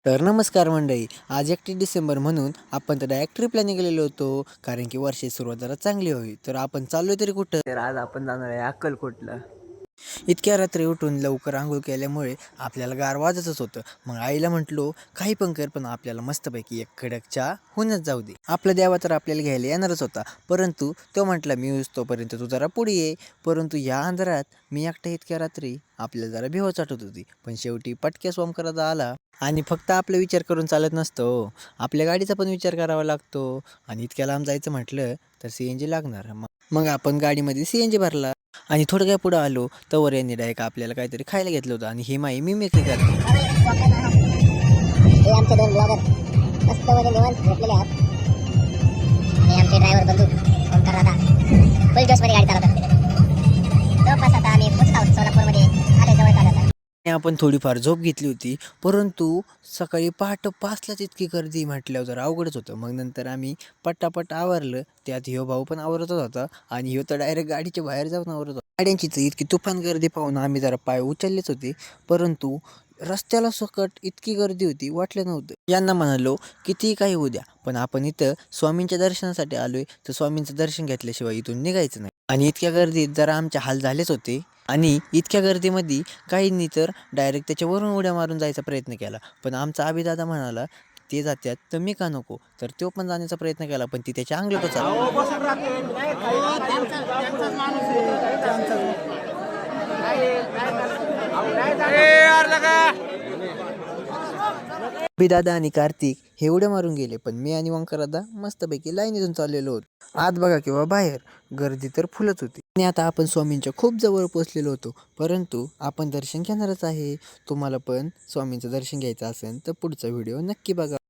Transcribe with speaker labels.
Speaker 1: तर नमस्कार मंडळी. आज 31 डिसेंबर म्हणून आपण तर डायरेक्ट ट्रिपला निघालेलो होतो, कारण की वर्षाची सुरुवात जरा चांगली होईल. तर आपण चाललोय तरी कुठं? तर आज आपण जाणार आहे अक्कलकोटला. इतक्या रात्री उठून लवकर आंघोळ केल्यामुळे आपल्याला गार वाजतच होतं. मग आईला म्हटलो, काही पण कर, पण आपल्याला मस्तपैकी एक कडक चहा होऊनच जाऊ दे. आपला देवा तर आपल्याला घ्यायला येणारच होता, परंतु तो म्हटला मी येऊस तोपर्यंत तू जरा पुढे ये. परंतु या अंधारात मी एकटा इतक्या रात्री आपल्याला जरा भेव चाटत होती. पण शेवटी पटक्यास ओमकाराचा आला. आणि फक्त आपला विचार करून चालत नसतो हो. आपल्या गाडीचा पण विचार करावा लागतो. आणि इतक्या लांब जायचं म्हटलं तर CNG लागणार. मग आपण गाडीमध्ये CNG भरला आणि थोडं काय पुढं आलो तवर यांनी डायरेक्ट आपल्याला काहीतरी खायला घेतलं होतं आणि ही माई मिमिक्री करते.
Speaker 2: हे आमचे दोन ब्लॉगर मस्त मध्ये निवांत झोपलेले आहात आणि आमचे ड्रायव्हर बंधू ओंकार दादा फुल जोशमध्ये गाडी चालवतात. जवळपास आता आम्ही पोहोचत आहोत सोलापूरमध्ये आले जवळ आलं.
Speaker 1: आणि आपण थोडीफार झोप घेतली होती, परंतु सकाळी पहाटे 5लाच इतकी गर्दी म्हटल्यावर जरा अवघडच होतं. मग नंतर आम्ही पटापट आवरलं. त्यात ह्यो भाऊ पण आवरतच होता आणि ह्यो तर डायरेक्ट गाडीच्या बाहेर जाऊन आवरत होता. गाड्यांची तर इतकी तुफान गर्दी पाहून आम्ही जरा पाय उचललेच होते, परंतु रस्त्याला सकट इतकी गर्दी होती वाटलं नव्हतं. यांना म्हणालो कितीही काही होऊ द्या, पण आपण इथं स्वामींच्या दर्शनासाठी आलोय, तर स्वामींचं दर्शन घेतल्याशिवाय इथून निघायचं नाही. आणि इतक्या गर्दीत जरा आमचे हाल झालेच होते. आणि इतक्या गर्दीमध्ये काहींनी तर डायरेक्ट त्याच्यावरून उड्या मारून जायचा प्रयत्न केला, पण आमचा अभिदादा म्हणाला ते जात्यात तर मी का नको. तर तो पण जाण्याचा प्रयत्न केला, पण ती त्याच्या अंगलटच आला. दादा आणि कार्तिक हे उड्या मारून गेले, पण मी आणि ओंकारदा मस्तपैकी लाईनीतून चाललेलो होतो. आत बघा किंवा बाहेर गर्दी तर फुलच होती. आणि आता आपण स्वामींच्या खूप जवळ पोचलेलो होतो, परंतु आपण दर्शन घेणारच आहे. तुम्हाला पण स्वामींचं दर्शन घ्यायचं असेल तर पुढचा व्हिडिओ नक्की बघा.